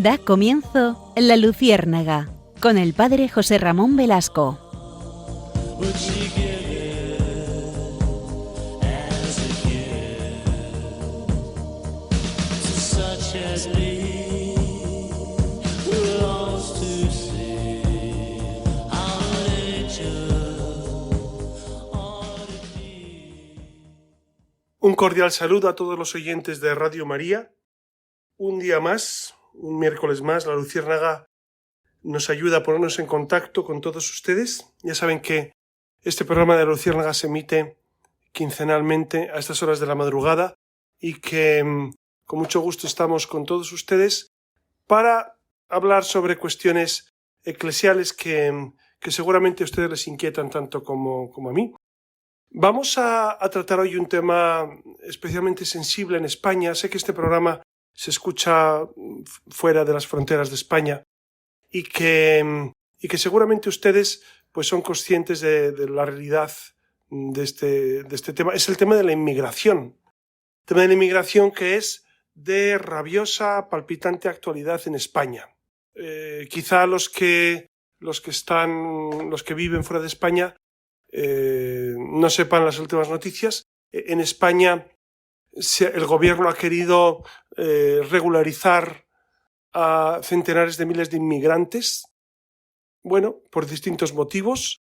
Da comienzo La Luciérnaga, con el padre José Ramón Velasco. Un cordial saludo a todos los oyentes de Radio María. Un día más, un miércoles más, La Luciérnaga nos ayuda a ponernos en contacto con todos ustedes. Ya saben que este programa de La Luciérnaga se emite quincenalmente a estas horas de la madrugada y que con mucho gusto estamos con todos ustedes para hablar sobre cuestiones eclesiales que seguramente a ustedes les inquietan tanto como a mí. Vamos a tratar hoy un tema especialmente sensible en España. Sé que este programa se escucha fuera de las fronteras de España y que seguramente ustedes pues son conscientes de la realidad de este tema. Es el tema de la inmigración. El tema de la inmigración que es de rabiosa, palpitante actualidad en España. Quizá los que viven fuera de España no sepan las últimas noticias. En España el gobierno ha querido regularizar a centenares de miles de inmigrantes, bueno, por distintos motivos,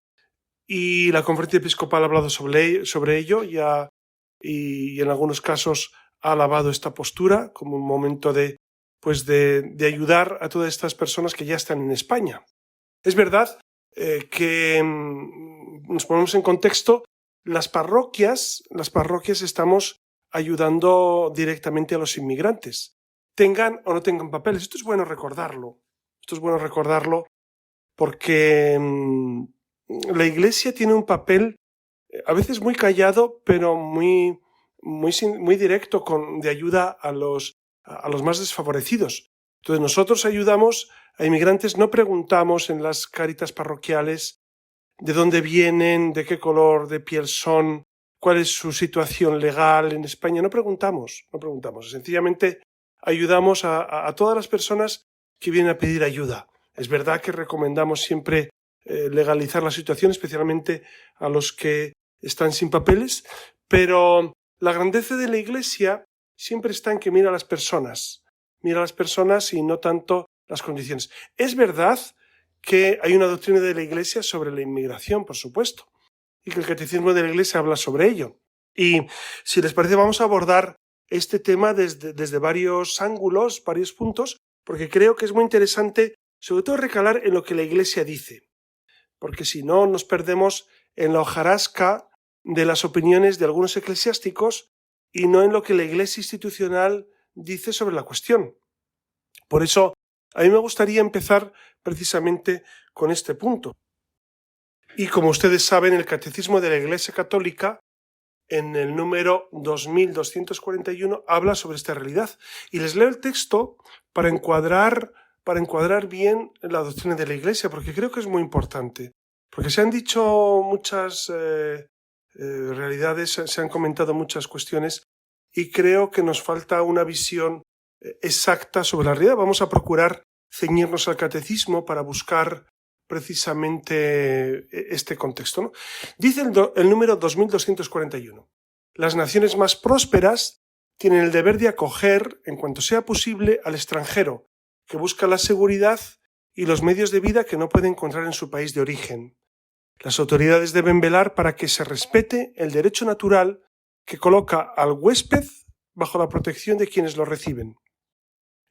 y la Conferencia Episcopal ha hablado sobre ello y en algunos casos ha alabado esta postura como un momento de ayudar a todas estas personas que ya están en España. Es verdad que nos ponemos en contexto, las parroquias estamos ayudando directamente a los inmigrantes, tengan o no tengan papeles. Esto es bueno recordarlo. Porque la Iglesia tiene un papel a veces muy callado, pero muy directo de ayuda a los más desfavorecidos. Entonces nosotros ayudamos a inmigrantes, no preguntamos en las cáritas parroquiales de dónde vienen, de qué color de piel son, cuál es su situación legal en España. No preguntamos. Sencillamente ayudamos a todas las personas que vienen a pedir ayuda. Es verdad que recomendamos siempre legalizar la situación, especialmente a los que están sin papeles, pero la grandeza de la Iglesia siempre está en que mira a las personas y no tanto las condiciones. Es verdad que hay una doctrina de la Iglesia sobre la inmigración, por supuesto, y que el Catecismo de la Iglesia habla sobre ello. Y si les parece, vamos a abordar este tema desde varios ángulos, varios puntos, porque creo que es muy interesante, sobre todo, recalar en lo que la Iglesia dice, porque si no nos perdemos en la hojarasca de las opiniones de algunos eclesiásticos y no en lo que la Iglesia institucional dice sobre la cuestión. Por eso, a mí me gustaría empezar precisamente con este punto. Y como ustedes saben, el Catecismo de la Iglesia Católica, en el número 2241, habla sobre esta realidad. Y les leo el texto para encuadrar bien la doctrina de la Iglesia, porque creo que es muy importante. Porque se han dicho muchas realidades, se han comentado muchas cuestiones, y creo que nos falta una visión exacta sobre la realidad. Vamos a procurar ceñirnos al catecismo para buscar precisamente este contexto, ¿no? Dice el número 2241. Las naciones más prósperas tienen el deber de acoger, en cuanto sea posible, al extranjero, que busca la seguridad y los medios de vida que no puede encontrar en su país de origen. Las autoridades deben velar para que se respete el derecho natural que coloca al huésped bajo la protección de quienes lo reciben.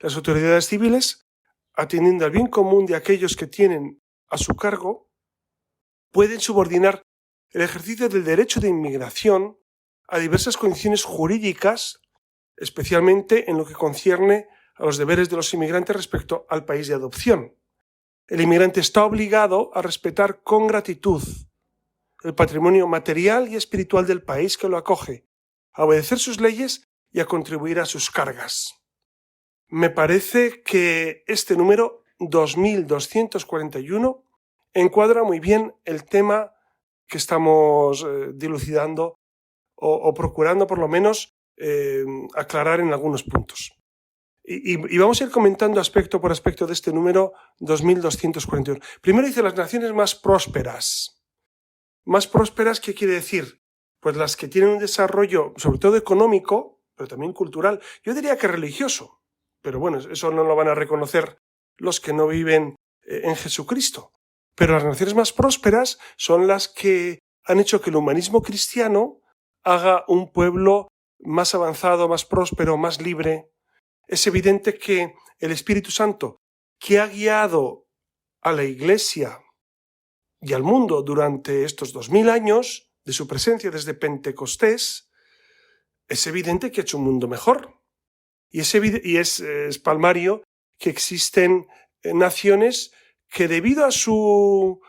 Las autoridades civiles, atendiendo al bien común de aquellos que tienen a su cargo, pueden subordinar el ejercicio del derecho de inmigración a diversas condiciones jurídicas, especialmente en lo que concierne a los deberes de los inmigrantes respecto al país de adopción. El inmigrante está obligado a respetar con gratitud el patrimonio material y espiritual del país que lo acoge, a obedecer sus leyes y a contribuir a sus cargas. Me parece que este número 2241 encuadra muy bien el tema que estamos dilucidando o procurando por lo menos aclarar en algunos puntos. Y vamos a ir comentando aspecto por aspecto de este número 2241. Primero dice las naciones más prósperas. Más prósperas, ¿qué quiere decir? Pues las que tienen un desarrollo, sobre todo económico, pero también cultural. Yo diría que religioso. Pero bueno, eso no lo van a reconocer los que no viven en Jesucristo. Pero las naciones más prósperas son las que han hecho que el humanismo cristiano haga un pueblo más avanzado, más próspero, más libre. Es evidente que el Espíritu Santo, que ha guiado a la Iglesia y al mundo durante estos 2000 años de su presencia desde Pentecostés, es evidente que ha hecho un mundo mejor. Y es palmario que existen naciones que debido a su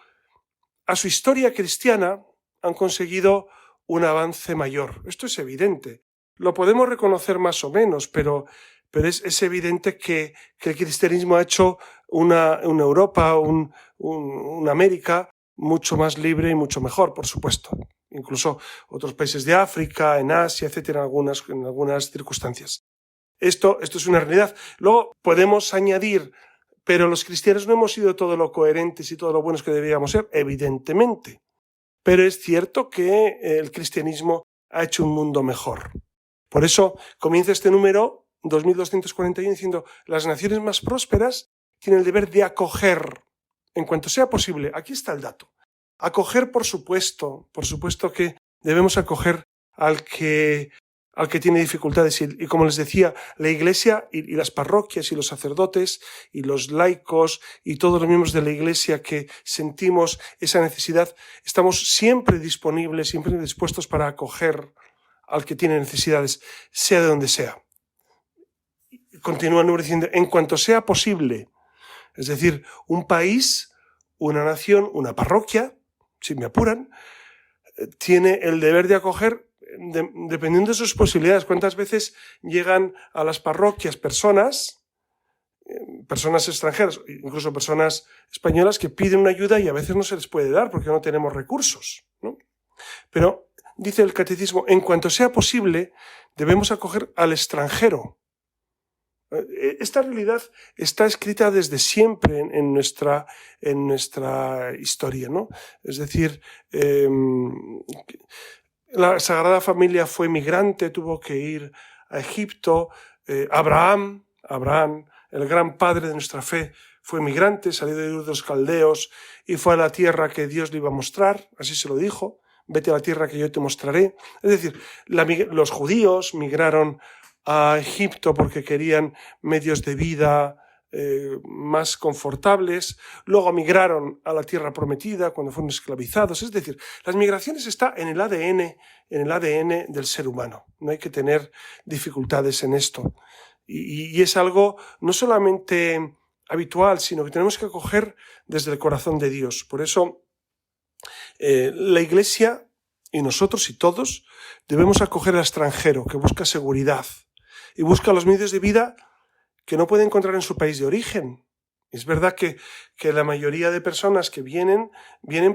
historia cristiana han conseguido un avance mayor. Esto es evidente. Lo podemos reconocer más o menos, pero es evidente que el cristianismo ha hecho una Europa, una América mucho más libre y mucho mejor, por supuesto. Incluso otros países de África, en Asia, etcétera, en algunas circunstancias. Esto es una realidad. Luego podemos añadir, pero los cristianos no hemos sido todo lo coherentes y todo lo buenos que deberíamos ser, evidentemente. Pero es cierto que el cristianismo ha hecho un mundo mejor. Por eso comienza este número 2241 diciendo: las naciones más prósperas tienen el deber de acoger, en cuanto sea posible. Aquí está el dato. Acoger, por supuesto que debemos acoger al que tiene dificultades. Y como les decía, la Iglesia y las parroquias y los sacerdotes y los laicos y todos los miembros de la Iglesia que sentimos esa necesidad, estamos siempre disponibles, siempre dispuestos para acoger al que tiene necesidades, sea de donde sea. Continúa el número diciendo: en cuanto sea posible. Es decir, un país, una nación, una parroquia, si me apuran, tiene el deber de acoger dependiendo de sus posibilidades. ¿Cuántas veces llegan a las parroquias personas extranjeras, incluso personas españolas, que piden una ayuda y a veces no se les puede dar porque no tenemos recursos, ¿no? Pero dice el catecismo: en cuanto sea posible, debemos acoger al extranjero. Esta realidad está escrita desde siempre en nuestra historia, ¿no? Es decir, la Sagrada Familia fue migrante, tuvo que ir a Egipto. Abraham, el gran padre de nuestra fe, fue migrante, salió de los caldeos y fue a la tierra que Dios le iba a mostrar, así se lo dijo: vete a la tierra que yo te mostraré. Es decir, los judíos migraron a Egipto porque querían medios de vida más confortables. Luego migraron a la tierra prometida cuando fueron esclavizados. Es decir, las migraciones están en el ADN del ser humano. No hay que tener dificultades en esto. Y es algo no solamente habitual, sino que tenemos que acoger desde el corazón de Dios. Por eso la Iglesia y nosotros y todos debemos acoger al extranjero que busca seguridad y busca los medios de vida que no puede encontrar en su país de origen. Es verdad que la mayoría de personas que vienen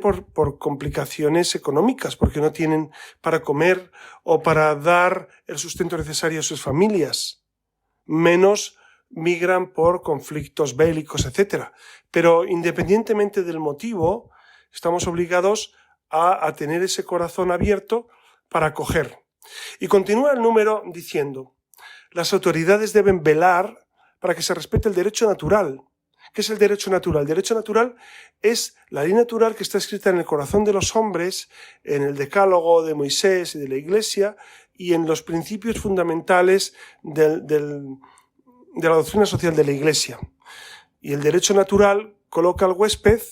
por complicaciones económicas, porque no tienen para comer o para dar el sustento necesario a sus familias. Menos migran por conflictos bélicos, etc. Pero independientemente del motivo, estamos obligados a tener ese corazón abierto para acoger. Y continúa el número diciendo: las autoridades deben velar para que se respete el derecho natural. ¿Qué es el derecho natural? El derecho natural es la ley natural que está escrita en el corazón de los hombres, en el decálogo de Moisés y de la Iglesia, y en los principios fundamentales de la doctrina social de la Iglesia. Y el derecho natural coloca al huésped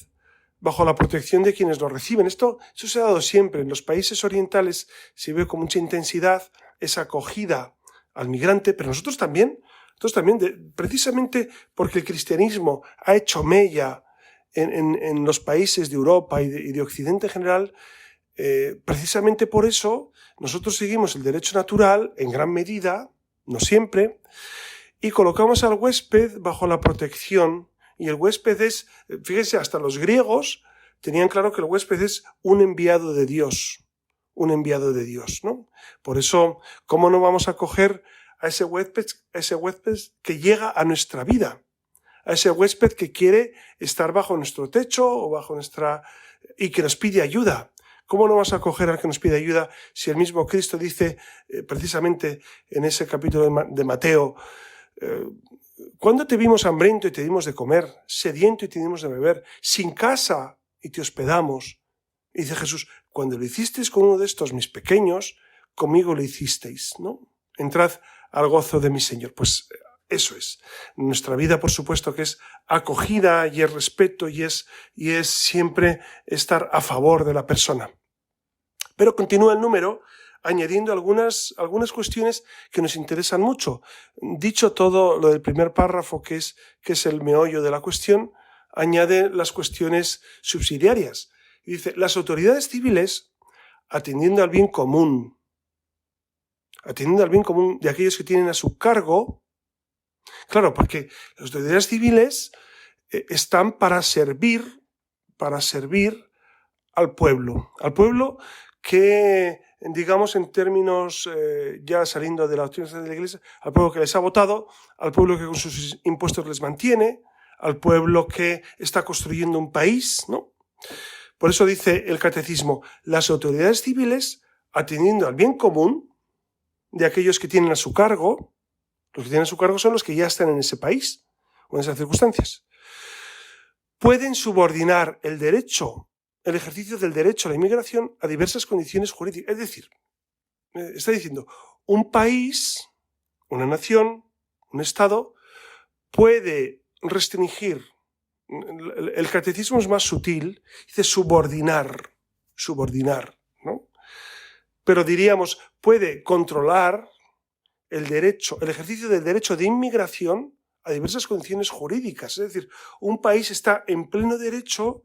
bajo la protección de quienes lo reciben. Eso se ha dado siempre. En los países orientales se ve con mucha intensidad esa acogida al migrante, pero nosotros también, precisamente porque el cristianismo ha hecho mella en los países de Europa y de Occidente en general, precisamente por eso nosotros seguimos el derecho natural en gran medida, no siempre, y colocamos al huésped bajo la protección. Y el huésped es, fíjense, hasta los griegos tenían claro que el huésped es un enviado de Dios, ¿no? Por eso, ¿cómo no vamos a acoger a ese huésped que llega a nuestra vida, a ese huésped que quiere estar bajo nuestro techo o bajo y que nos pide ayuda. ¿Cómo no vas a acoger al que nos pide ayuda si el mismo Cristo dice precisamente en ese capítulo de Mateo, ¿cuándo te vimos hambriento y te dimos de comer, sediento y te dimos de beber, sin casa y te hospedamos? Y dice Jesús, cuando lo hicisteis con uno de estos mis pequeños, conmigo lo hicisteis, ¿no? Entrad al gozo de mi Señor. Pues eso es. Nuestra vida, por supuesto, que es acogida y es respeto y es siempre estar a favor de la persona. Pero continúa el número añadiendo algunas cuestiones que nos interesan mucho. Dicho todo lo del primer párrafo, que es el meollo de la cuestión, añade las cuestiones subsidiarias. Y dice, las autoridades civiles, atendiendo al bien común de aquellos que tienen a su cargo. Claro, porque las autoridades civiles están para servir al pueblo que, digamos en términos ya saliendo de la doctrina de la Iglesia, al pueblo que les ha votado, al pueblo que con sus impuestos les mantiene, al pueblo que está construyendo un país, ¿no? Por eso dice el catecismo, las autoridades civiles, atendiendo al bien común de aquellos que tienen a su cargo, los que tienen a su cargo son los que ya están en ese país o en esas circunstancias, pueden subordinar el ejercicio del derecho a la inmigración a diversas condiciones jurídicas. Es decir, está diciendo, un país, una nación, un Estado, puede restringir. El catecismo es más sutil, dice subordinar, ¿no? Pero diríamos, puede controlar el ejercicio del derecho de inmigración a diversas condiciones jurídicas. Es decir, un país está en pleno derecho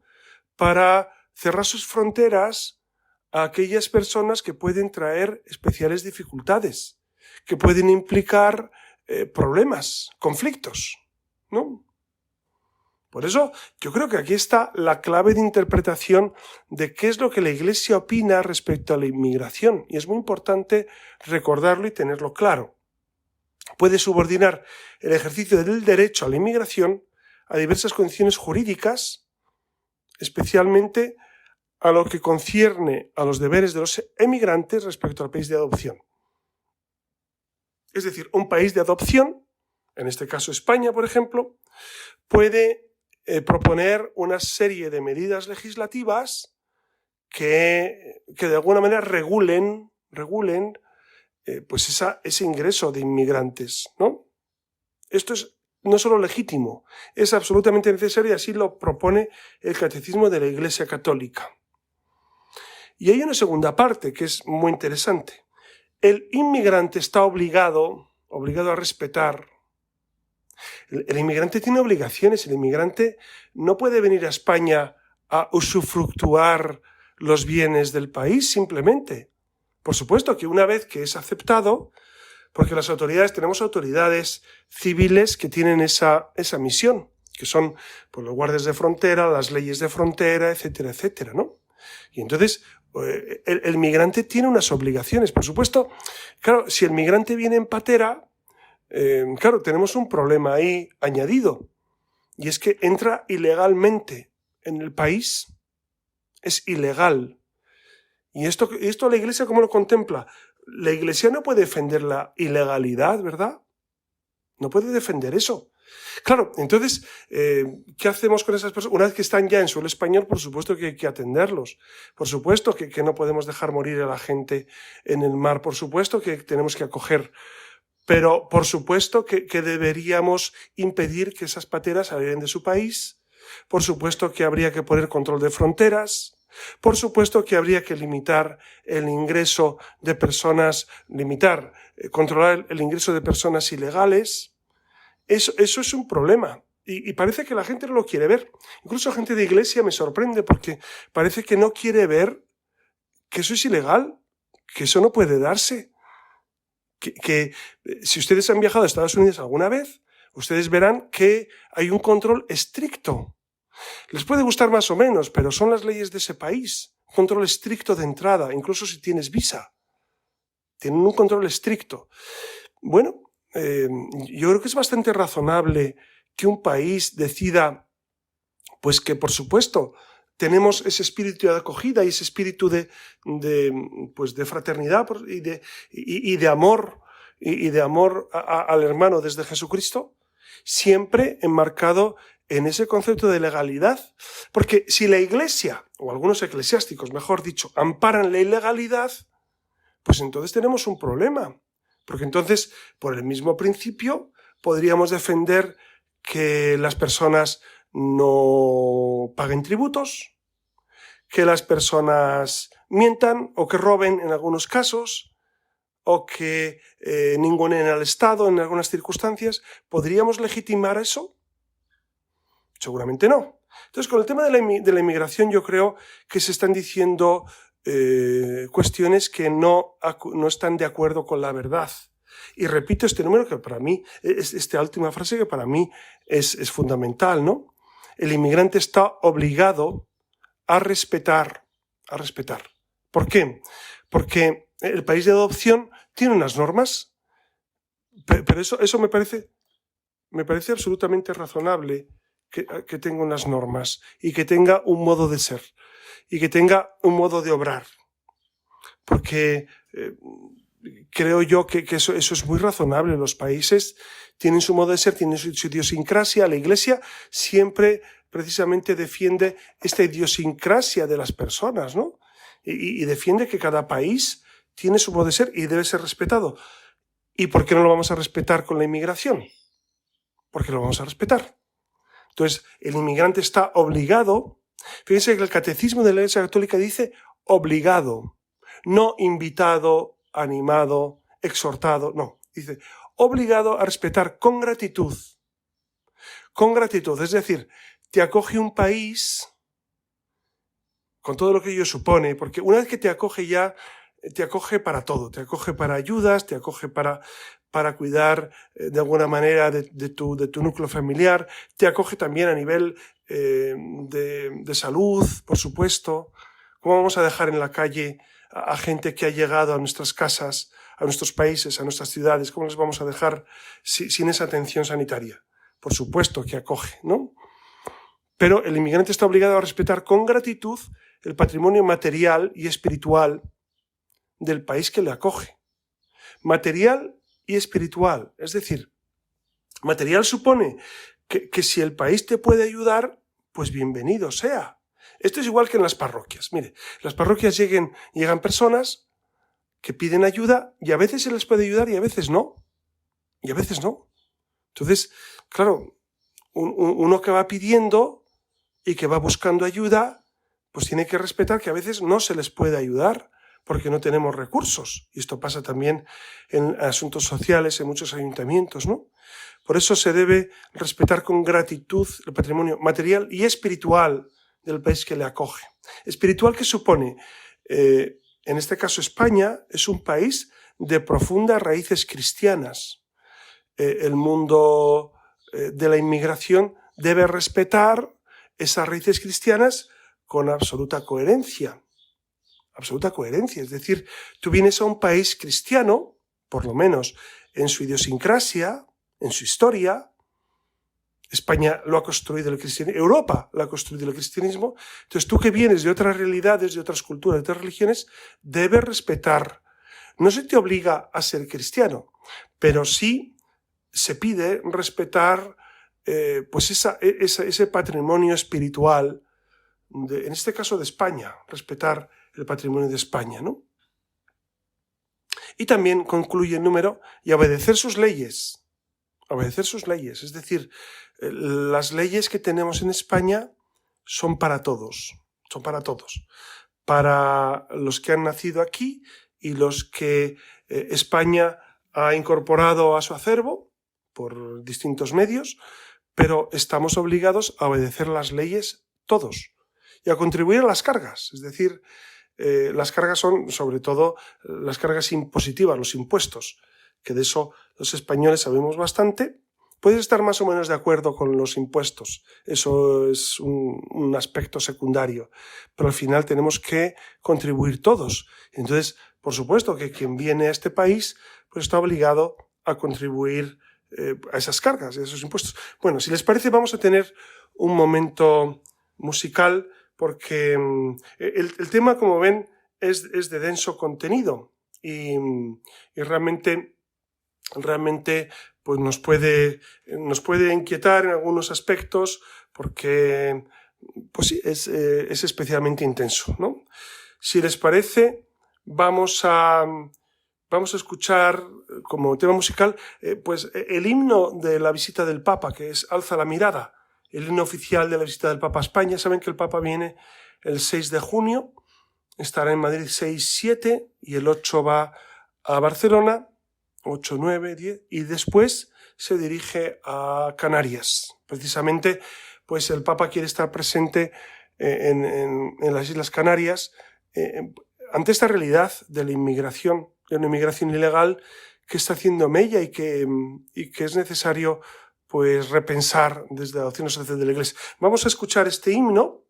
para cerrar sus fronteras a aquellas personas que pueden traer especiales dificultades, que pueden implicar problemas, conflictos, ¿no? Por eso yo creo que aquí está la clave de interpretación de qué es lo que la Iglesia opina respecto a la inmigración. Y es muy importante recordarlo y tenerlo claro. Puede subordinar el ejercicio del derecho a la inmigración a diversas condiciones jurídicas, especialmente a lo que concierne a los deberes de los emigrantes respecto al país de adopción. Es decir, un país de adopción, en este caso España, por ejemplo, puede proponer una serie de medidas legislativas que de alguna manera regulen pues ese ingreso de inmigrantes, ¿no? Esto es no solo legítimo, es absolutamente necesario y así lo propone el Catecismo de la Iglesia Católica. Y hay una segunda parte que es muy interesante. El inmigrante está obligado a respetar. El inmigrante tiene obligaciones, el inmigrante no puede venir a España a usufructuar los bienes del país simplemente. Por supuesto que una vez que es aceptado, porque tenemos autoridades civiles que tienen esa misión, que son pues, los guardias de frontera, las leyes de frontera, etcétera, etcétera, ¿no? Y entonces el migrante tiene unas obligaciones. Por supuesto, claro, si el migrante viene en patera, claro, tenemos un problema ahí añadido, y es que entra ilegalmente en el país, es ilegal. Y esto la Iglesia, ¿cómo lo contempla? La Iglesia no puede defender la ilegalidad, ¿verdad? No puede defender eso. Claro, entonces, ¿qué hacemos con esas personas? Una vez que están ya en suelo español, por supuesto que hay que atenderlos. Por supuesto que no podemos dejar morir a la gente en el mar. Por supuesto que tenemos que acoger. Pero, por supuesto que deberíamos impedir que esas pateras salieran de su país. Por supuesto que habría que poner control de fronteras. Por supuesto que habría que limitar el ingreso de personas, controlar el ingreso de personas ilegales. Eso es un problema. Y parece que la gente no lo quiere ver. Incluso gente de iglesia me sorprende porque parece que no quiere ver que eso es ilegal, que eso no puede darse. Que si ustedes han viajado a Estados Unidos alguna vez, ustedes verán que hay un control estricto. Les puede gustar más o menos, pero son las leyes de ese país. Un control estricto de entrada, incluso si tienes visa. Tienen un control estricto. Bueno, yo creo que es bastante razonable que un país decida, pues que por supuesto tenemos ese espíritu de acogida y ese espíritu de fraternidad y de amor, y de amor al hermano desde Jesucristo, siempre enmarcado en ese concepto de legalidad. Porque si la Iglesia, o algunos eclesiásticos, mejor dicho, amparan la ilegalidad, pues entonces tenemos un problema. Porque entonces, por el mismo principio, podríamos defender que las personas no paguen tributos, que las personas mientan o que roben en algunos casos, o que ningunen al Estado en algunas circunstancias. ¿Podríamos legitimar eso? Seguramente no. Entonces, con el tema de la inmigración, yo creo que se están diciendo cuestiones que no están de acuerdo con la verdad. Y repito este número que para mí, esta última frase que para mí es fundamental, ¿no? El inmigrante está obligado a respetar. ¿Por qué? Porque el país de adopción tiene unas normas, pero eso me parece absolutamente razonable que tenga unas normas y que tenga un modo de ser y que tenga un modo de obrar. Porque creo yo que eso es muy razonable. Los países tienen su modo de ser, tienen su idiosincrasia. La Iglesia siempre precisamente defiende esta idiosincrasia de las personas, ¿no? Y defiende que cada país tiene su modo de ser y debe ser respetado. ¿Y por qué no lo vamos a respetar con la inmigración? Porque lo vamos a respetar. Entonces, el inmigrante está obligado. Fíjense que el Catecismo de la Iglesia Católica dice obligado, no invitado, animado, exhortado, no. Dice obligado a respetar con gratitud. Con gratitud, es decir, te acoge un país con todo lo que ello supone, porque una vez que te acoge ya, te acoge para todo, te acoge para ayudas, te acoge para cuidar de alguna manera de tu núcleo familiar, te acoge también a nivel de salud, por supuesto. ¿Cómo vamos a dejar en la calle a gente que ha llegado a nuestras casas, a nuestros países, a nuestras ciudades? ¿Cómo les vamos a dejar sin esa atención sanitaria? Por supuesto que acoge, ¿no? Pero el inmigrante está obligado a respetar con gratitud el patrimonio material y espiritual del país que le acoge. Material y espiritual, es decir, material supone que si el país te puede ayudar, pues bienvenido sea. Esto es igual que en las parroquias. Mire, en las parroquias llegan personas que piden ayuda y a veces se les puede ayudar y a veces no. Y a veces no. Entonces, claro, uno que va pidiendo y que va buscando ayuda, pues tiene que respetar que a veces no se les puede ayudar porque no tenemos recursos. Y esto pasa también en asuntos sociales, en muchos ayuntamientos, ¿no? Por eso se debe respetar con gratitud el patrimonio material y espiritual del país que le acoge. Espiritual, ¿qué supone? En este caso España es un país de profundas raíces cristianas. El mundo de la inmigración debe respetar esas raíces cristianas con absoluta coherencia. Absoluta coherencia. Es decir, tú vienes a un país cristiano, por lo menos en su idiosincrasia, en su historia. España lo ha construido el cristianismo, Europa lo ha construido el cristianismo. Entonces tú que vienes de otras realidades, de otras culturas, de otras religiones, debes respetar. No se te obliga a ser cristiano, pero sí se pide respetar pues ese patrimonio espiritual, en este caso de España, respetar el patrimonio de España, ¿no? Y también concluye el número, y obedecer sus leyes. Obedecer sus leyes, es decir, las leyes que tenemos en España son para todos, para los que han nacido aquí y los que España ha incorporado a su acervo por distintos medios, pero estamos obligados a obedecer las leyes todos y a contribuir a las cargas, es decir, las cargas son sobre todo las cargas impositivas, los impuestos, que de eso los españoles sabemos bastante. Puedes estar más o menos de acuerdo con los impuestos, eso es un aspecto secundario, pero al final tenemos que contribuir todos. Entonces, por supuesto que quien viene a este país pues está obligado a contribuir a esas cargas, a esos impuestos. Bueno, si les parece, vamos a tener un momento musical porque el tema, como ven, es de denso contenido y realmente pues nos puede inquietar en algunos aspectos porque pues sí, es especialmente intenso, ¿no? Si les parece, vamos a escuchar como tema musical pues el himno de la visita del Papa, que es Alza la mirada, el himno oficial de la visita del Papa a España. Saben que el Papa viene el 6 de junio, estará en Madrid 6-7 y el 8 va a Barcelona, 8, 9, 10, y después se dirige a Canarias. Precisamente, pues el Papa quiere estar presente en las Islas Canarias ante esta realidad de la inmigración, de una inmigración ilegal que está haciendo mella y que es necesario pues repensar desde la doctrina social de la Iglesia. Vamos a escuchar este himno,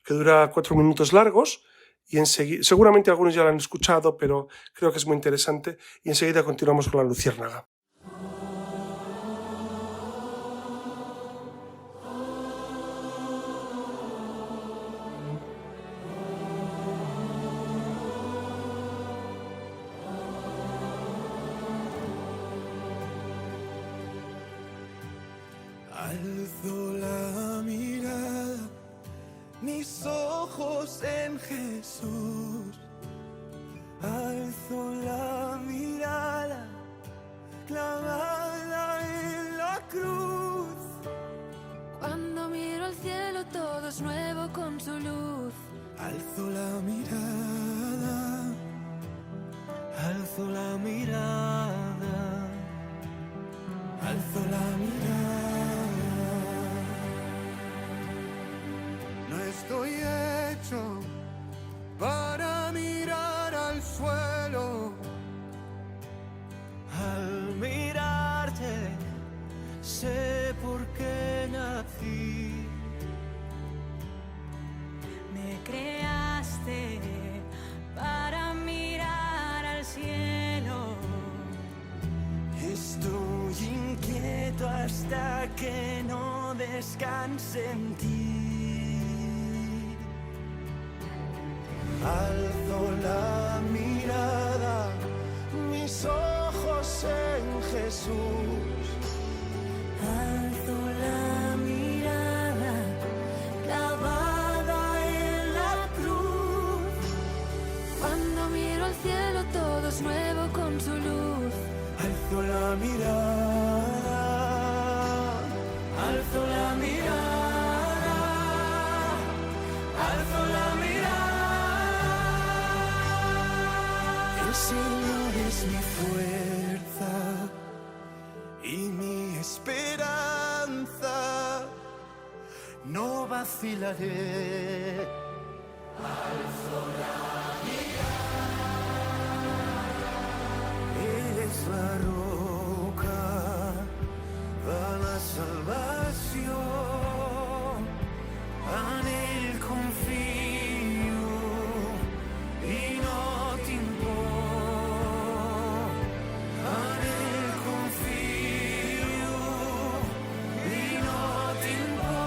que dura 4 minutos largos, y enseguida, seguramente algunos ya lo han escuchado, pero creo que es muy interesante, y enseguida continuamos con la Luciérnaga. Alzo la mirada, mis ojos en Jesús. Alzo la mirada, clavada en la cruz. Cuando miro al cielo todo es nuevo con su luz. Alzo la mirada, alzo la mirada, alzo la mirada. No estoy hecho para mirar al suelo. Al mirarte sé por qué nací. Me creaste para mirar al cielo. Estoy inquieto hasta que no descanse en ti. Alzo la mirada, mis ojos en Jesús. Alzo la mirada, clavada en la cruz. Cuando miro al cielo todo es nuevo con su luz. Alzo la mirada, alzo la mirada, alzo la mirada. El Señor es mi fuerza y mi esperanza, no vacilaré. Alzo la mirada, eres la roca para la salvación, en él confío y no temo. En él confío y no temo.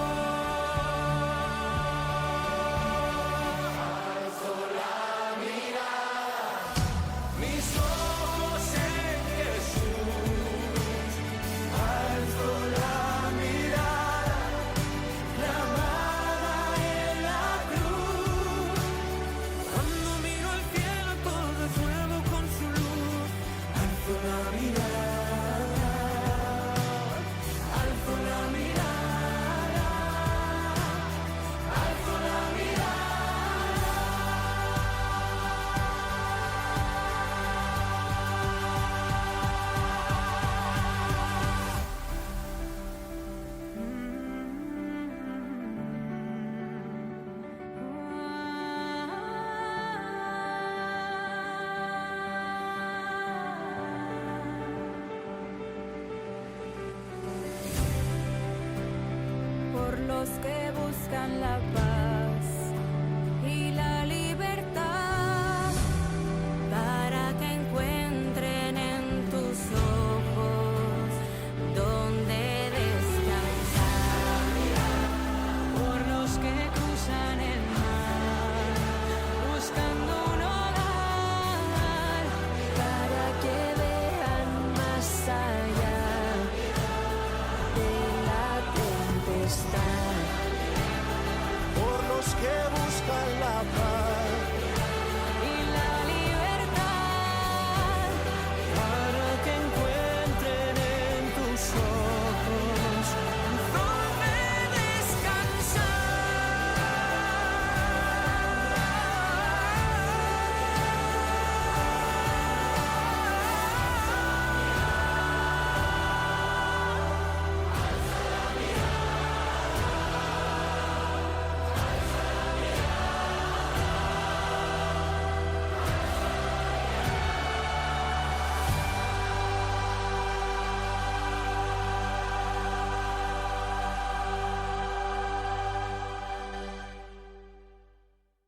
Alzo la mirada, mis ojos en Jesús. Alzo la mirada, clavada en la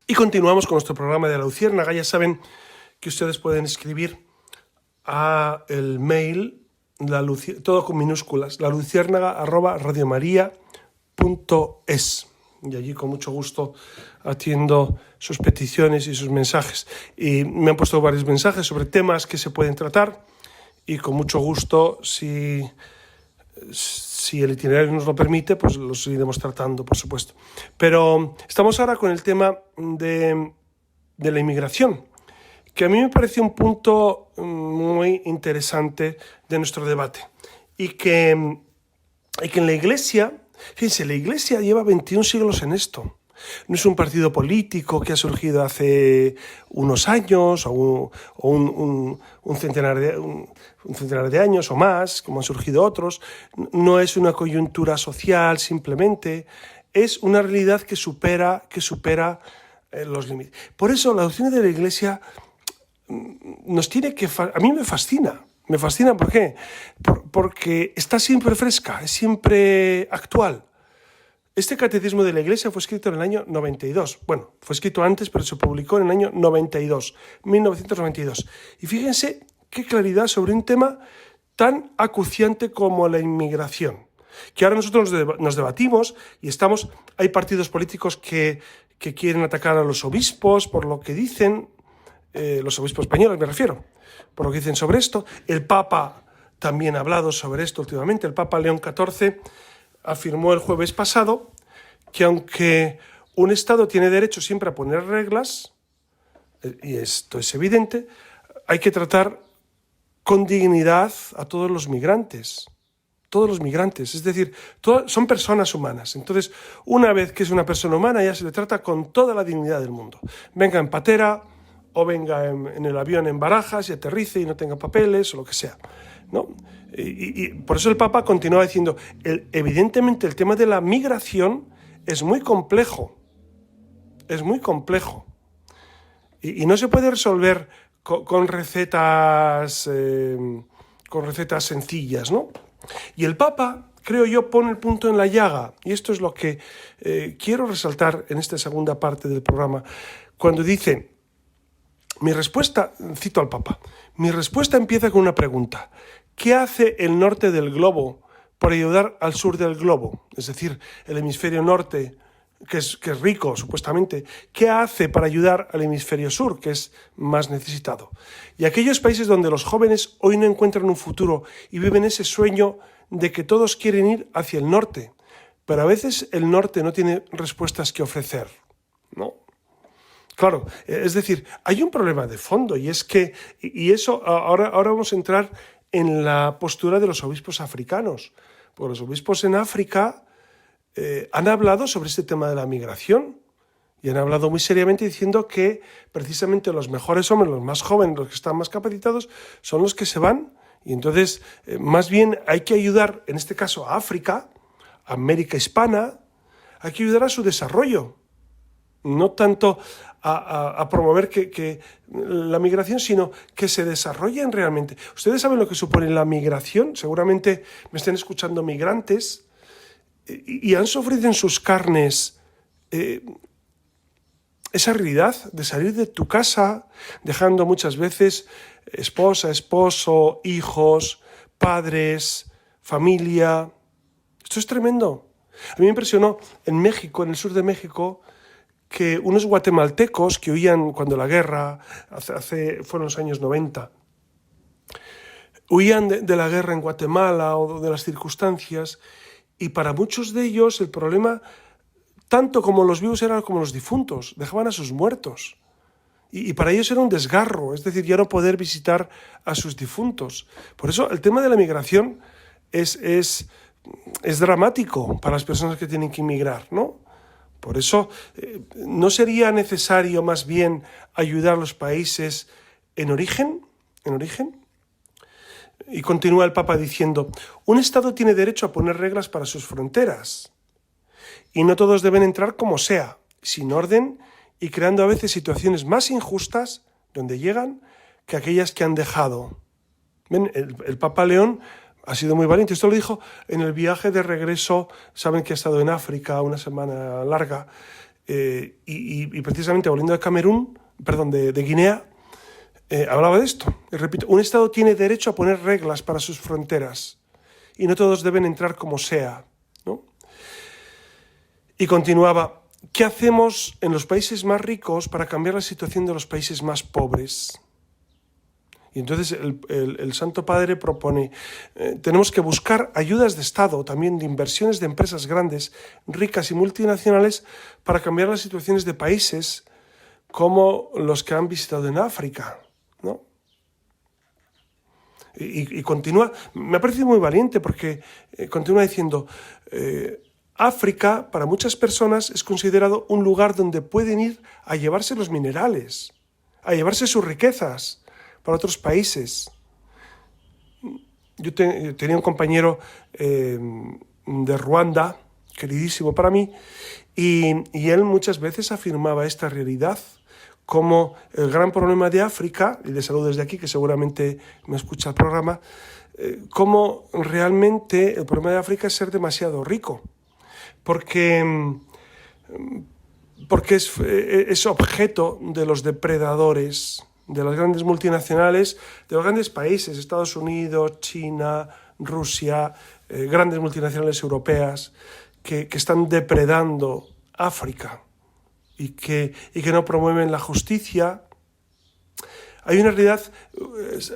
Y continuamos con nuestro programa de La Luciérnaga. Ya saben que ustedes pueden escribir a el mail, todo con minúsculas, laluciérnaga@radiomaria.es. Y allí con mucho gusto atiendo sus peticiones y sus mensajes. Y me han puesto varios mensajes sobre temas que se pueden tratar y con mucho gusto, si el itinerario nos lo permite, pues los iremos tratando, por supuesto. Pero estamos ahora con el tema de la inmigración, que a mí me parece un punto muy interesante de nuestro debate. Y que en la Iglesia, fíjense, la Iglesia lleva 21 siglos en esto. No es un partido político que ha surgido hace unos años o un centenar de años o más, como han surgido otros. No es una coyuntura social simplemente, es una realidad que supera los límites. Por eso la doctrina de la Iglesia nos tiene que... A mí me fascina. Me fascina, ¿por qué? Porque está siempre fresca, es siempre actual. Este catecismo de la Iglesia fue escrito en el año 92. Bueno, fue escrito antes, pero se publicó en el año 1992. Y fíjense qué claridad sobre un tema tan acuciante como la inmigración. Que ahora nosotros nos debatimos y hay partidos políticos que quieren atacar a los obispos por lo que dicen, los obispos españoles me refiero, por lo que dicen sobre esto. El Papa también ha hablado sobre esto últimamente. El Papa León XIV afirmó el jueves pasado que aunque un Estado tiene derecho siempre a poner reglas, y esto es evidente, hay que tratar con dignidad a todos los migrantes. Todos los migrantes, es decir, son personas humanas. Entonces, una vez que es una persona humana, ya se le trata con toda la dignidad del mundo. Venga en patera, o venga en el avión en Barajas y aterrice y no tenga papeles, o lo que sea, ¿no? Y por eso el Papa continúa diciendo, evidentemente el tema de la migración es muy complejo. Es muy complejo. Y no se puede resolver con recetas sencillas, ¿no? Y el Papa, creo yo, pone el punto en la llaga. Y esto es lo que quiero resaltar en esta segunda parte del programa. Cuando dice, mi respuesta, cito al Papa, mi respuesta empieza con una pregunta. ¿Qué hace el norte del globo por ayudar al sur del globo? Es decir, el hemisferio norte, que es rico, supuestamente, ¿qué hace para ayudar al hemisferio sur, que es más necesitado? Y aquellos países donde los jóvenes hoy no encuentran un futuro y viven ese sueño de que todos quieren ir hacia el norte, pero a veces el norte no tiene respuestas que ofrecer, ¿no? Claro, es decir, hay un problema de fondo y es que, y eso ahora vamos a entrar en la postura de los obispos africanos, porque los obispos en África han hablado sobre este tema de la migración y han hablado muy seriamente diciendo que precisamente los mejores hombres, los más jóvenes, los que están más capacitados, son los que se van. Y entonces, más bien hay que ayudar, en este caso a África, a América Hispana, hay que ayudar a su desarrollo. No tanto a promover que la migración, sino que se desarrollen realmente. ¿Ustedes saben lo que supone la migración? Seguramente me estén escuchando migrantes y han sufrido en sus carnes esa realidad de salir de tu casa, dejando muchas veces esposa, esposo, hijos, padres, familia. Esto es tremendo. A mí me impresionó en México, en el sur de México, que unos guatemaltecos que huían cuando la guerra, fueron los años 90, huían de la guerra en Guatemala o de las circunstancias, y para muchos de ellos el problema, tanto como los vivos, era como los difuntos, dejaban a sus muertos. Y para ellos era un desgarro, es decir, ya no poder visitar a sus difuntos. Por eso el tema de la migración es dramático para las personas que tienen que emigrar, ¿no? Por eso, ¿no sería necesario más bien ayudar a los países en origen? Y continúa el Papa diciendo, un Estado tiene derecho a poner reglas para sus fronteras, y no todos deben entrar como sea, sin orden y creando a veces situaciones más injustas donde llegan que aquellas que han dejado. ¿Ven? El Papa León ha sido muy valiente. Esto lo dijo en el viaje de regreso. Saben que ha estado en África una semana larga y precisamente volviendo de Camerún, perdón, de Guinea, hablaba de esto. Y repito, un Estado tiene derecho a poner reglas para sus fronteras y no todos deben entrar como sea, ¿no? Y continuaba, ¿qué hacemos en los países más ricos para cambiar la situación de los países más pobres? Y entonces el Santo Padre propone, tenemos que buscar ayudas de Estado, también de inversiones de empresas grandes, ricas y multinacionales, para cambiar las situaciones de países como los que han visitado en África, ¿no? Y continúa, me ha parecido muy valiente porque continúa diciendo, África para muchas personas es considerado un lugar donde pueden ir a llevarse los minerales, a llevarse sus riquezas para otros países. Yo tenía un compañero de Ruanda, queridísimo para mí, y él muchas veces afirmaba esta realidad como el gran problema de África, y le saludo desde aquí, que seguramente me escucha el programa, como realmente el problema de África es ser demasiado rico, porque es objeto de los depredadores, de las grandes multinacionales, de los grandes países, Estados Unidos, China, Rusia, grandes multinacionales europeas, que están depredando África y que no promueven la justicia. Hay una realidad,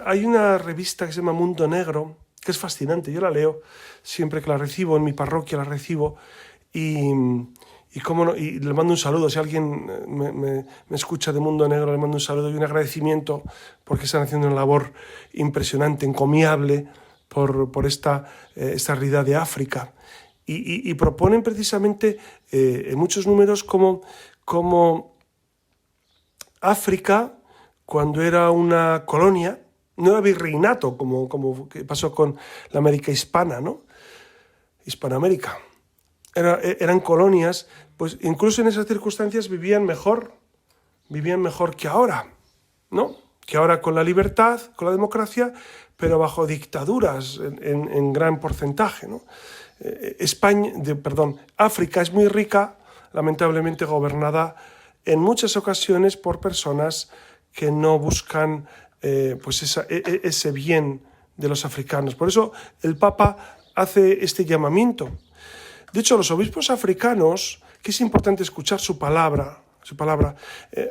hay una revista que se llama Mundo Negro, que es fascinante, yo la leo siempre que la recibo, en mi parroquia la recibo, y cómo no, y le mando un saludo, si alguien me escucha de Mundo Negro, le mando un saludo y un agradecimiento porque están haciendo una labor impresionante, encomiable por esta realidad de África. Y proponen precisamente en muchos números como África, cuando era una colonia, no era virreinato, como pasó con la América hispana, ¿no? Hispanoamérica. Eran colonias, pues incluso en esas circunstancias vivían mejor que ahora, ¿no? Que ahora con la libertad, con la democracia, pero bajo dictaduras en gran porcentaje, ¿no? África es muy rica, lamentablemente gobernada en muchas ocasiones por personas que no buscan ese bien de los africanos. Por eso el Papa hace este llamamiento. De hecho, los obispos africanos, que es importante escuchar su palabra,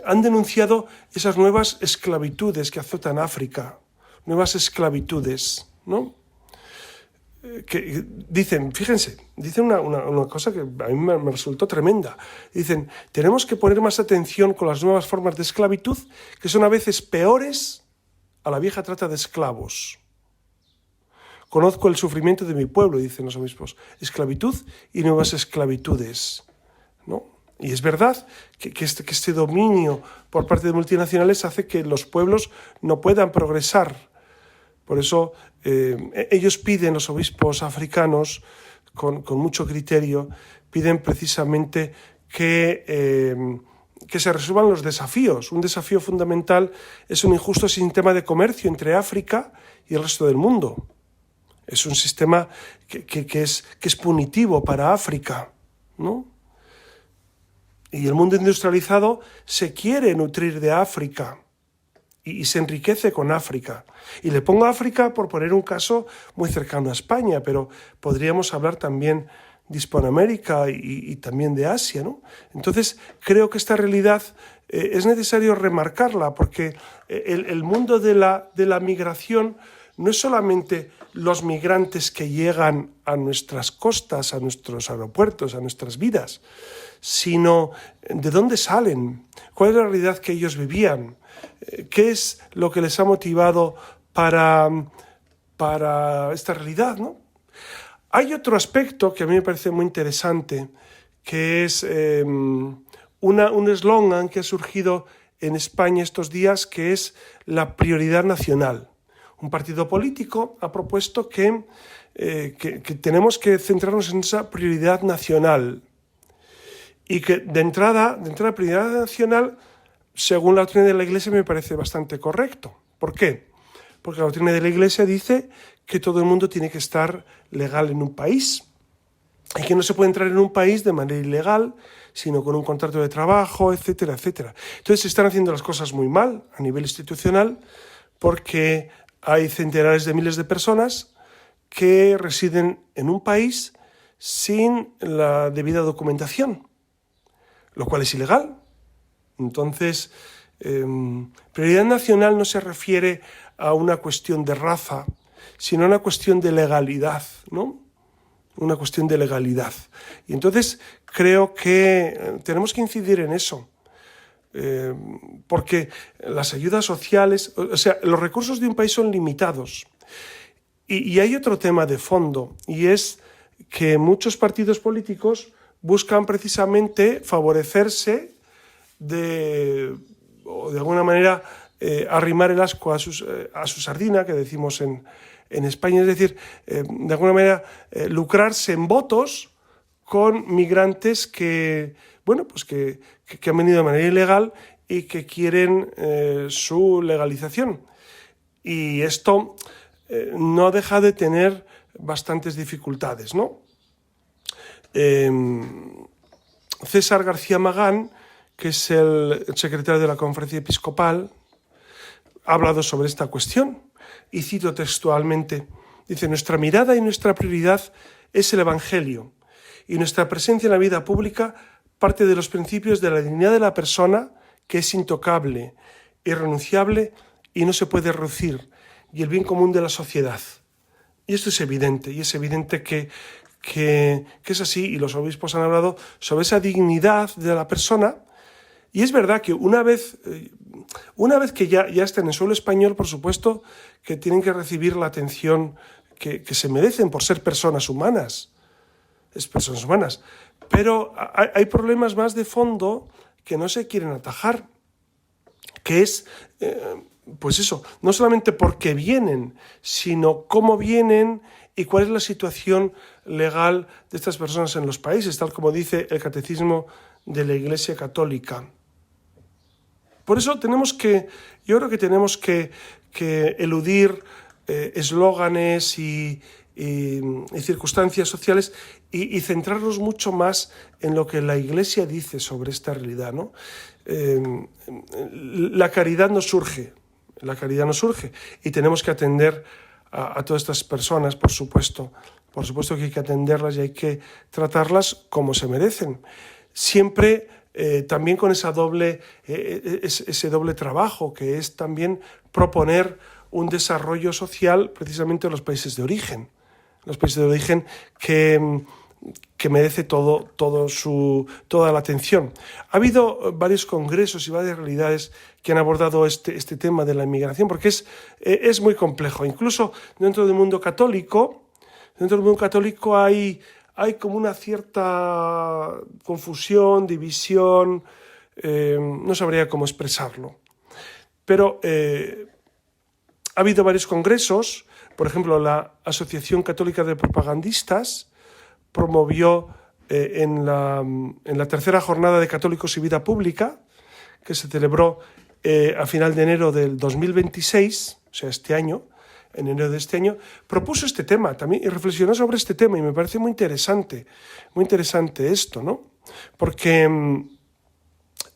han denunciado esas nuevas esclavitudes que azotan África, nuevas esclavitudes, ¿no? Que dicen, fíjense, dicen una cosa que a mí me resultó tremenda. Dicen, tenemos que poner más atención con las nuevas formas de esclavitud, que son a veces peores a la vieja trata de esclavos. Conozco el sufrimiento de mi pueblo, dicen los obispos, esclavitud y nuevas esclavitudes, ¿no? Y es verdad que este dominio por parte de multinacionales hace que los pueblos no puedan progresar. Por eso ellos piden, los obispos africanos, con mucho criterio, piden precisamente que se resuelvan los desafíos. Un desafío fundamental es un injusto sistema de comercio entre África y el resto del mundo. Es un sistema que es punitivo para África, ¿no? Y el mundo industrializado se quiere nutrir de África y se enriquece con África. Y le pongo África por poner un caso muy cercano a España, pero podríamos hablar también de Hispanoamérica y también de Asia, ¿no? Entonces, creo que esta realidad es necesario remarcarla, porque el mundo de la migración no es solamente los migrantes que llegan a nuestras costas, a nuestros aeropuertos, a nuestras vidas, sino de dónde salen, cuál es la realidad que ellos vivían, qué es lo que les ha motivado para esta realidad, ¿no? Hay otro aspecto que a mí me parece muy interesante, que es un eslogan que ha surgido en España estos días, que es la prioridad nacional. Un partido político ha propuesto que tenemos que centrarnos en esa prioridad nacional y que de entrada prioridad nacional, según la doctrina de la Iglesia, me parece bastante correcto. ¿Por qué? Porque la doctrina de la Iglesia dice que todo el mundo tiene que estar legal en un país y que no se puede entrar en un país de manera ilegal sino con un contrato de trabajo, etcétera, etcétera. Entonces se están haciendo las cosas muy mal a nivel institucional porque hay centenares de miles de personas que residen en un país sin la debida documentación, lo cual es ilegal. Entonces, prioridad nacional no se refiere a una cuestión de raza, sino a una cuestión de legalidad, ¿no? Una cuestión de legalidad. Y entonces creo que tenemos que incidir en eso, porque las ayudas sociales, o sea, los recursos de un país son limitados. Y hay otro tema de fondo, y es que muchos partidos políticos buscan precisamente favorecerse o de alguna manera arrimar el ascua a su sardina, que decimos en España, es decir, de alguna manera lucrarse en votos con migrantes que han venido de manera ilegal y que quieren su legalización. Y esto no deja de tener bastantes dificultades, ¿no? César García Magán, que es el secretario de la Conferencia Episcopal, ha hablado sobre esta cuestión y cito textualmente, dice: nuestra mirada y nuestra prioridad es el Evangelio y nuestra presencia en la vida pública parte de los principios de la dignidad de la persona, que es intocable, irrenunciable y no se puede reducir, y el bien común de la sociedad. Y esto es evidente, y es evidente que es así, y los obispos han hablado sobre esa dignidad de la persona. Y es verdad que una vez que ya estén en suelo español, por supuesto que tienen que recibir la atención que se merecen por ser personas humanas. Personas humanas. Pero hay problemas más de fondo que no se quieren atajar, que es, pues eso, no solamente por qué vienen, sino cómo vienen y cuál es la situación legal de estas personas en los países, tal como dice el Catecismo de la Iglesia Católica. Por eso yo creo que tenemos que eludir eslóganes y circunstancias sociales y centrarnos mucho más en lo que la Iglesia dice sobre esta realidad, ¿no? La caridad nos surge y tenemos que atender a todas estas personas, por supuesto que hay que atenderlas y hay que tratarlas como se merecen. Siempre también con ese doble trabajo, que es también proponer un desarrollo social precisamente en los países de origen. Que merece toda la atención. Ha habido varios congresos y varias realidades que han abordado este tema de la inmigración, porque es muy complejo. Incluso dentro del mundo católico hay como una cierta confusión, división, no sabría cómo expresarlo. Pero ha habido varios congresos. Por ejemplo, la Asociación Católica de Propagandistas promovió en la tercera jornada de Católicos y Vida Pública, que se celebró a final de enero del 2026, o sea, en enero de este año, propuso este tema también y reflexionó sobre este tema, y me parece muy interesante esto, ¿no? Porque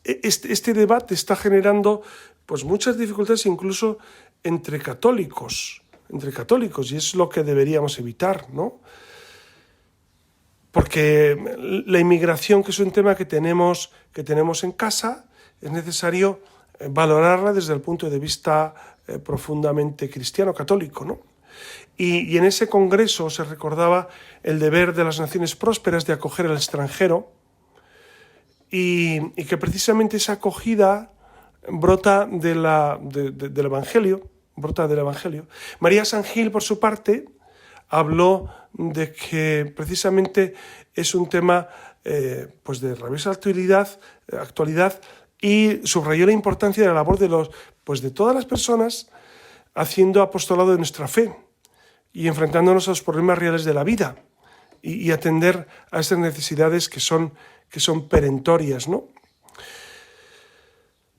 este debate está generando pues muchas dificultades incluso entre católicos, y es lo que deberíamos evitar, ¿no? Porque la inmigración, que es un tema que tenemos en casa, es necesario valorarla desde el punto de vista profundamente cristiano, católico, ¿no? Y en ese congreso se recordaba el deber de las naciones prósperas de acoger al extranjero, y que precisamente esa acogida brota del Evangelio. María San Gil, por su parte, habló de que precisamente es un tema pues de rabiosa actualidad, y subrayó la importancia de la labor de todas las personas haciendo apostolado de nuestra fe y enfrentándonos a los problemas reales de la vida y atender a estas necesidades que son perentorias, ¿no?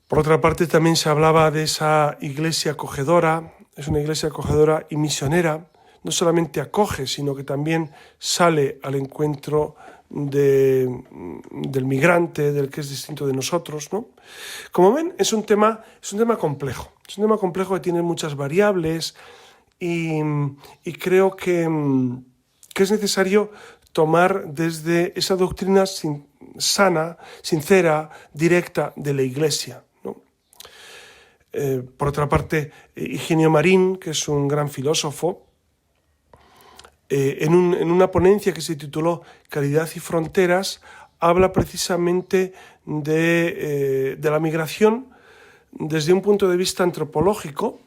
Por otra parte, también se hablaba de esa iglesia acogedora. Es una iglesia acogedora y misionera. No solamente acoge, sino que también sale al encuentro del migrante, del que es distinto de nosotros, ¿no? Como ven, es un tema complejo. Es un tema complejo que tiene muchas variables y creo que es necesario tomar desde esa doctrina sana, sincera, directa de la Iglesia, ¿no? Por otra parte, Higinio Marín, que es un gran filósofo, en una ponencia que se tituló Caridad y Fronteras, habla precisamente de la migración desde un punto de vista antropológico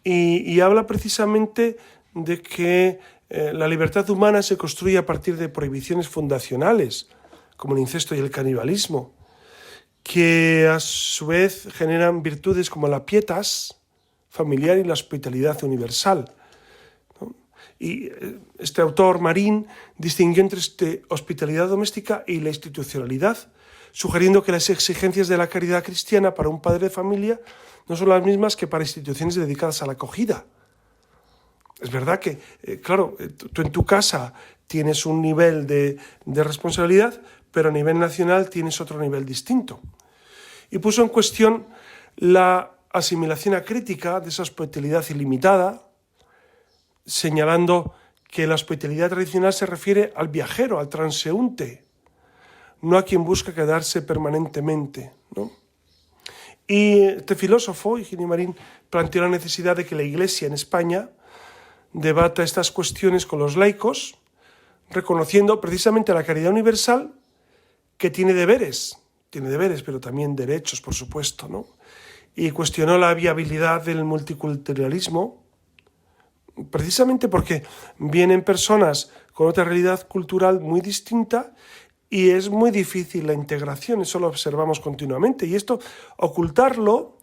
y habla precisamente de que la libertad humana se construye a partir de prohibiciones fundacionales, como el incesto y el canibalismo, que a su vez generan virtudes como la pietas familiar y la hospitalidad universal. Y este autor, Marín, distinguió entre hospitalidad doméstica y la institucionalidad, sugiriendo que las exigencias de la caridad cristiana para un padre de familia no son las mismas que para instituciones dedicadas a la acogida. Es verdad que, claro, tú en tu casa tienes un nivel de responsabilidad, pero a nivel nacional tienes otro nivel distinto. Y puso en cuestión la asimilación acrítica de esa hospitalidad ilimitada, señalando que la hospitalidad tradicional se refiere al viajero, al transeúnte, no a quien busca quedarse permanentemente, ¿no? Y este filósofo, Higinio Marín, planteó la necesidad de que la Iglesia en España debata estas cuestiones con los laicos, reconociendo precisamente la caridad universal, que tiene deberes, pero también derechos, por supuesto, ¿no? Y cuestionó la viabilidad del multiculturalismo, precisamente porque vienen personas con otra realidad cultural muy distinta y es muy difícil la integración, eso lo observamos continuamente. Y esto, ocultarlo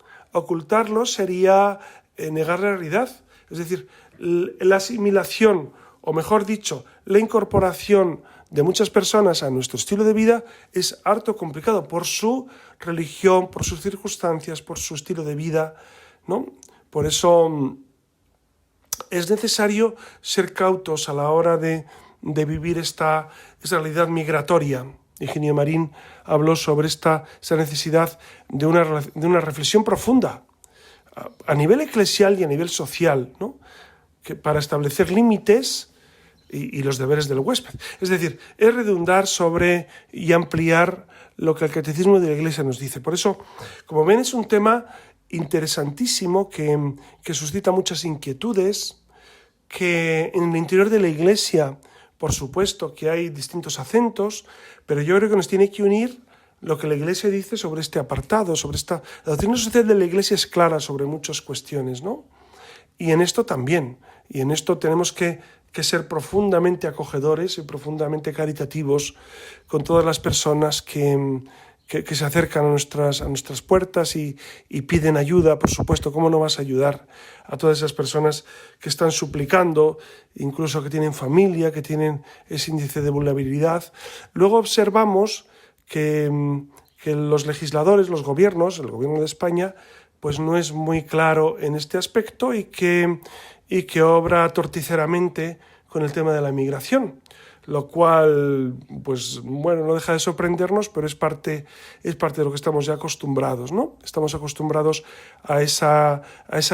sería negar la realidad. Es decir, la asimilación, o mejor dicho, la incorporación de muchas personas a nuestro estilo de vida es harto complicado por su religión, por sus circunstancias, por su estilo de vida, ¿no? Por eso es necesario ser cautos a la hora de vivir esta realidad migratoria. Higinio Marín habló sobre esa necesidad de una reflexión profunda a nivel eclesial y a nivel social, ¿no? Que para establecer límites y los deberes del huésped. Es decir, es redundar sobre y ampliar lo que el Catecismo de la Iglesia nos dice. Por eso, como ven, es un tema interesantísimo que suscita muchas inquietudes, que en el interior de la Iglesia, por supuesto, que hay distintos acentos, pero yo creo que nos tiene que unir lo que la Iglesia dice sobre este apartado, la doctrina social de la Iglesia es clara sobre muchas cuestiones, ¿no? Y en esto también, y en esto tenemos que ser profundamente acogedores y profundamente caritativos con todas las personas que se acercan a nuestras puertas y piden ayuda. Por supuesto, ¿cómo no vas a ayudar a todas esas personas que están suplicando, incluso que tienen familia, que tienen ese índice de vulnerabilidad? Luego observamos que los legisladores, los gobiernos, el gobierno de España, pues no es muy claro en este aspecto y que obra torticeramente con el tema de la migración, lo cual, pues bueno, no deja de sorprendernos, pero es parte de lo que estamos ya acostumbrados, ¿no? Estamos acostumbrados a esa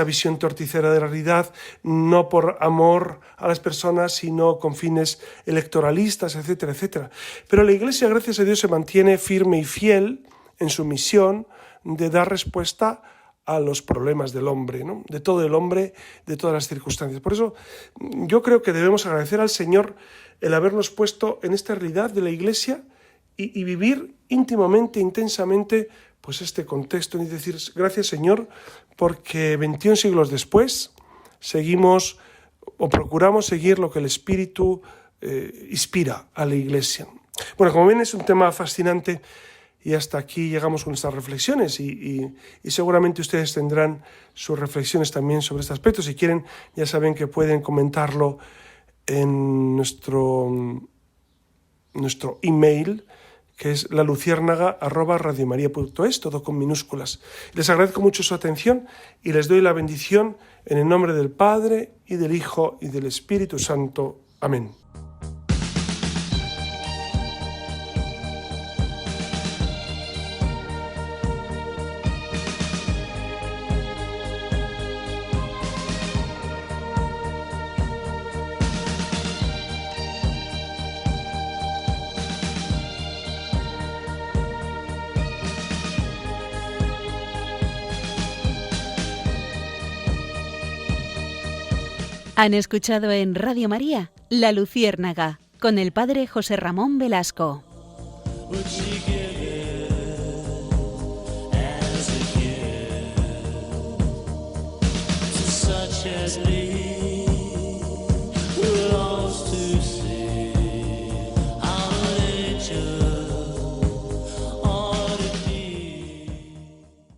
visión torticera de la realidad, no por amor a las personas, sino con fines electoralistas, etcétera, etcétera. Pero la Iglesia, gracias a Dios, se mantiene firme y fiel en su misión de dar respuesta a los problemas del hombre, ¿no? De todo el hombre, de todas las circunstancias. Por eso yo creo que debemos agradecer al Señor el habernos puesto en esta realidad de la Iglesia y vivir íntimamente, intensamente, pues este contexto, y decir, gracias Señor, porque 21 siglos después seguimos o procuramos seguir lo que el Espíritu inspira a la Iglesia. Bueno, como ven, es un tema fascinante. Y hasta aquí llegamos con estas reflexiones y seguramente ustedes tendrán sus reflexiones también sobre este aspecto. Si quieren, ya saben que pueden comentarlo en nuestro email, que es laluciérnaga@radiomaria.es, todo con minúsculas. Les agradezco mucho su atención y les doy la bendición en el nombre del Padre, y del Hijo, y del Espíritu Santo. Amén. Han escuchado en Radio María La Luciérnaga con el padre José Ramón Velasco. Would she give it as a gift to such as me who longs to see